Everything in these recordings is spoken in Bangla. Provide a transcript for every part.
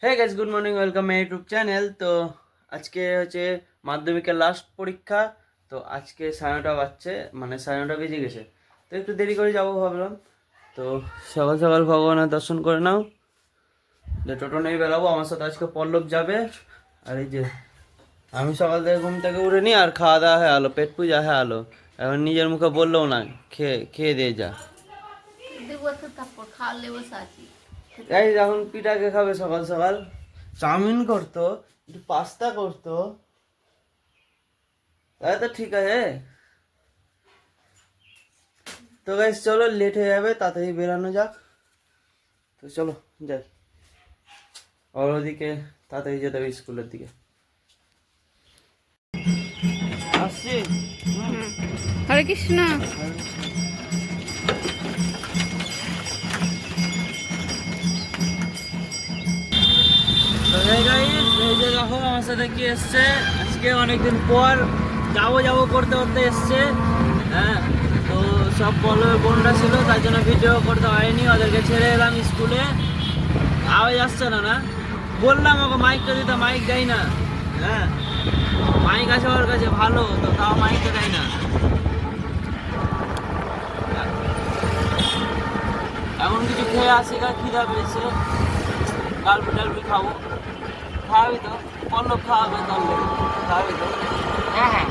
হ্যাঁ guys, good morning, welcome my YouTube channel. তো আজকে হচ্ছে মাধ্যমিকের লাস্ট পরীক্ষা। তো আজকে 9:30 বাজছে, মানে 9:30 বেজে গেছে। তো একটু দেরি করে যাবো ভাবলাম। তো সকাল সকাল ভগবানের দর্শন করে নাও, যে টোটো নিয়ে বেরাবো। আমার সাথে আজকে পল্লব যাবে। আর এই যে আমি সকাল থেকে ঘুম থেকে উঠে নি, আর খাওয়া দাওয়া হয়ে আলো, পেট পূজা হয়ে আলো। এখন নিজের মুখে বললেও না, খেয়ে খেয়ে দিয়ে যা। এই এখন পিঠাকে খাবে সকাল সকাল। চাউমিন করতো, একটু পাস্তা করতো, তাহলে তো ঠিক আছে। তো গাইস চলো, লেট হয়ে যাবে, তাড়াতাড়ি বেরানো যাক। তো চলো যাই। আর ওদিকে তাড়াতাড়ি যেতে হবে স্কুলের দিকে। আসছি। হরে কৃষ্ণ। তো hey guys, এই যে দেখো আমার সাথে কি এসছে আজকে, অনেকদিন পর যাবো যাবো করতে করতে এসছে। হ্যাঁ, তো সব পল্লবের বোনরা ছিল, তার জন্য ভিডিও করতে পারিনি, ওদেরকে ছেড়ে এলাম স্কুলে। আওয়াজ আসছে না না, বললাম ওকে মাইকটা দিতে, মাইক দেয় না। হ্যাঁ, মাইক আছে ওর কাছে ভালো, তো তাও মাইকটা দেয় না। এমন কিছু খেয়ে আসি, খিদা পেয়েছে, ডালবি টালবি খাবো। খাওয়াবি তো? পল্লব খাওয়াবে, তাহলে খাওয়াবি তো? হ্যাঁ হ্যাঁ।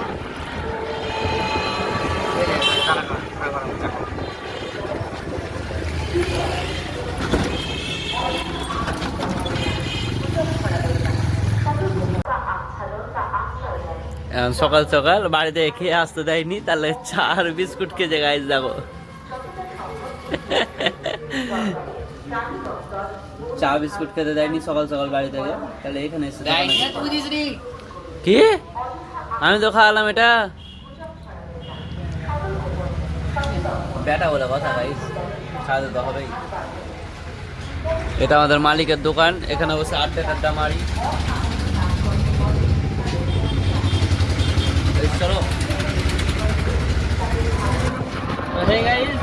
সকাল সকাল বাড়িতে খেয়ে আসতে দেয়নি, তাহলে চা আর বিস্কুট খেয়ে গাইজ দেখো। চা বিস্কুট খেতে দেয়নি সকাল সকাল বাড়ি থেকে, তাহলে এখানে এসে কি আমি তো খাওয়ালাম এটা। বেটা বলে কথা ভাই, খাওয়াতে তো হবেই। এটা আমাদের মালিকের দোকান, এখানে বসে আড্ডা টাড্ডা মারি। চলো hey guys,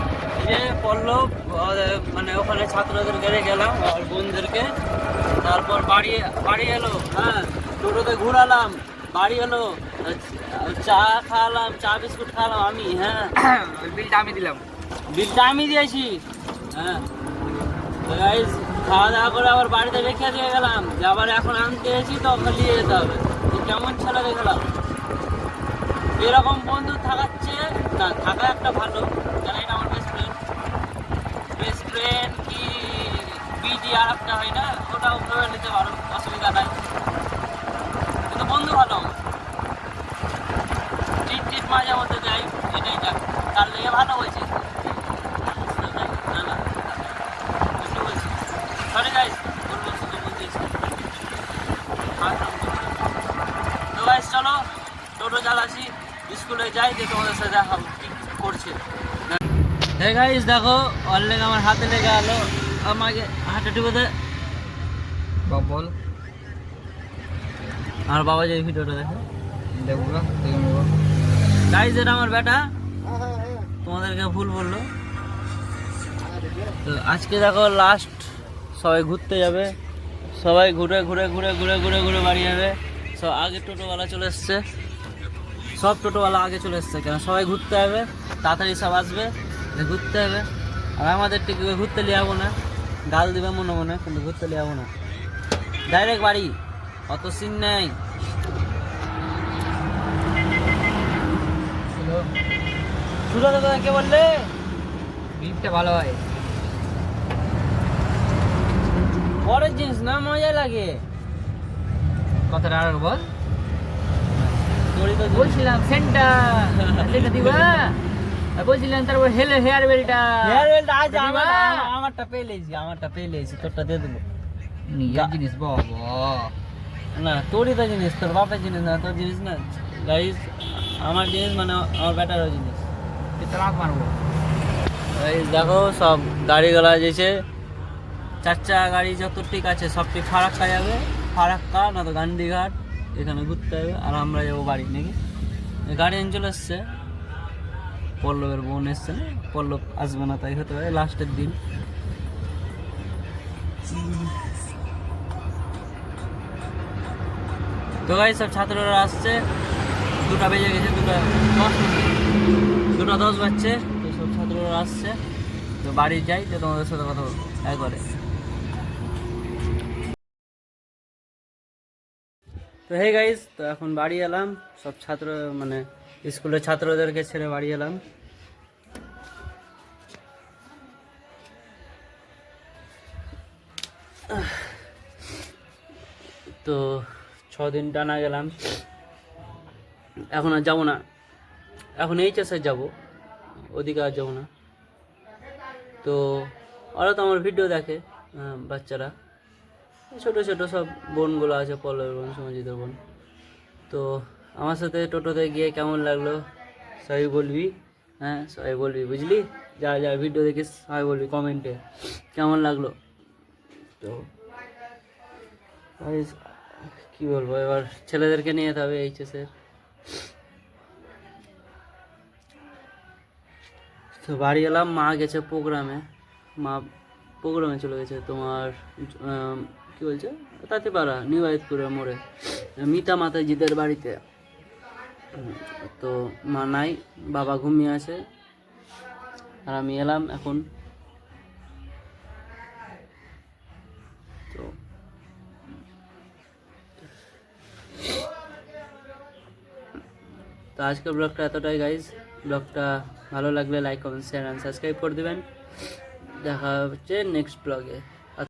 এই যে পল্লব মানে ওখানে ছাত্রদের ঘেরে গেলাম আর বোনদেরকে, তারপর বাড়ি বাড়ি এলো। হ্যাঁ, টোটোতে ঘুরালাম, বাড়ি এলো, চা খাওয়ালাম, চা বিস্কুট খাওয়ালাম আমি। হ্যাঁ, বিলটা আমি দিলাম। বিলটা আমি দিয়েছি। হ্যাঁ, তো গাইজ খাওয়া দাওয়া করে আবার বাড়িতে রেখে দিয়ে গেলাম, যে আবার এখন আনতে এসেছি, তো ওকে নিয়ে যেতে হবে। তো কেমন ছেলে দেখলাম, এরকম বন্ধু থাকাচ্ছে না, থাকা একটা ভালো। জানি না, আমার বেস্ট ফ্রেন্ড, বেস্ট ফ্রেন্ড কি বিজি আর একটা হয় না, ওটাও ভেবে নিতে পারো, অসুবিধা নাই। কিন্তু বন্ধু ভালো আমার, টিট টিট মাঝে মধ্যে যাই, এটাই যাক, তার লেগে ভালো হয়েছে। না না, বুঝতে বলছি, সরি গাইস, বলবো শুধু বুঝতেছি। তো গাইস চলো, টোটো চালাচ্ছি, স্কুলে যাই, যে তোমাদের সাথে দেখা কি করছে। হ্যাঁ গাইস দেখো, ওর লেগে আমার হাতে লেগে আলো, আমাকে হাতে টিপে বল। আমার বাবা যে ভিডিওটা দেখে। দেখবো গাইস এটা আমার বেটা, তোমাদেরকে ভুল বললো। তো আজকে দেখো লাস্ট, সবাই ঘুরতে যাবে, সবাই ঘুরে ঘুরে ঘুরে ঘুরে ঘুরে ঘুরে বাড়ি যাবে। সব আগে টোটোওয়ালা চলে এসছে, সব টোটোওয়ালা আগে চলে এসছে, কেন সবাই ঘুরতে হবে, তাড়াতাড়ি সব আসবে, ঘুরতে হবে। আর আমাদের টিকে ঘুরতে নিয়ে যাবো না, গাল দিবে মনে মনে, কিন্তু ঘুরতে নিয়ে যাবো না, ডাইরেক্ট বাড়ি, অত সিন নেই। সুরজ কে বললে বিলটা ভালো হয়। পরের জিনিস না, মজা লাগে। কতটা আর বল। তোরই তো বলছিলাম সেন্টার সেটা দিবা, বলছিলাম তারপর হেয়ার বেলটা। হেয়ার বেলটা আজ আমারটা পেলেছি, আমারটা পেলেছি, তোরটা দিয়ে দেবো। নিজের জিনিস বাবা, না তোরই তো জিনিস, তোর বাপের জিনিস না, তোর জিনিস না গাইস, আমার জিনিস মানে আমার ব্যাটারও জিনিস। তালাক মারবো। গাইস দেখো সব গাড়িগুলা যেছে, চার চাকা গাড়ি যত ঠিক আছে সবটি ফারাক্কা যাবে, ফারাক্কা না তো গান্ধীঘাট, এখানে ঘুরতে হবে। আর আমরা যাবো বাড়ি নাকি, গার্ডিয়ান চলে এসছে, পল্লবের বোন এসছে না, পল্লব আসবে না, তাই হতে পারে লাস্টের দিন। তো গাইস সব ছাত্ররা আসছে, 2টা বেজে গেছে, 2টা 10 বাজছে। তো সব ছাত্ররা আসছে, তো বাড়ি যাই, তো তোমাদের সাথে কথা বলবো একবারে। তো হে গাইস, তো এখন বাড়ি এলাম, সব ছাত্র মানে স্কুলের ছাত্রদেরকে ছেড়ে বাড়ি এলাম। তো 6 দিন টানা গেলাম, এখন আর যাবো না, এখন এইচএসে যাব, ওদিকে আর যাবো না। তো ওরা তো আমার ভিডিও দেখে, বাচ্চারা, ছোটো ছোটো সব বোনগুলো আছে, পল্লবের বোন, সমাজিতের বোন। তো আমার সাথে টোটোতে গিয়ে কেমন লাগলো সবাই বলবি, হ্যাঁ সবাই বলবি, বুঝলি? যা যা ভিডিও দেখিস সবাই বলবি কমেন্টে কেমন লাগলো। তো guys, কি বলবো, এবার ছেলেদেরকে নিয়ে যেতে হবে এইচএসের। তো বাড়ি এলাম, মা গেছে প্রোগ্রামে, মা প্রোগ্রামে চলে গেছে তোমার কি বলছে, তাঁতিপাড়া নিউ আইতপুরের মোড়ে মিতা মাতাজিদের বাড়িতে। তো মা নাই, বাবা ঘুমিয়ে আছে, আর আমি এলাম এখন। তো তো আজকের ব্লগটা এতটাই গাইজ। ব্লগটা ভালো লাগলে like comment share and subscribe করে দেবেন। দেখা হচ্ছে নেক্সট ব্লগে।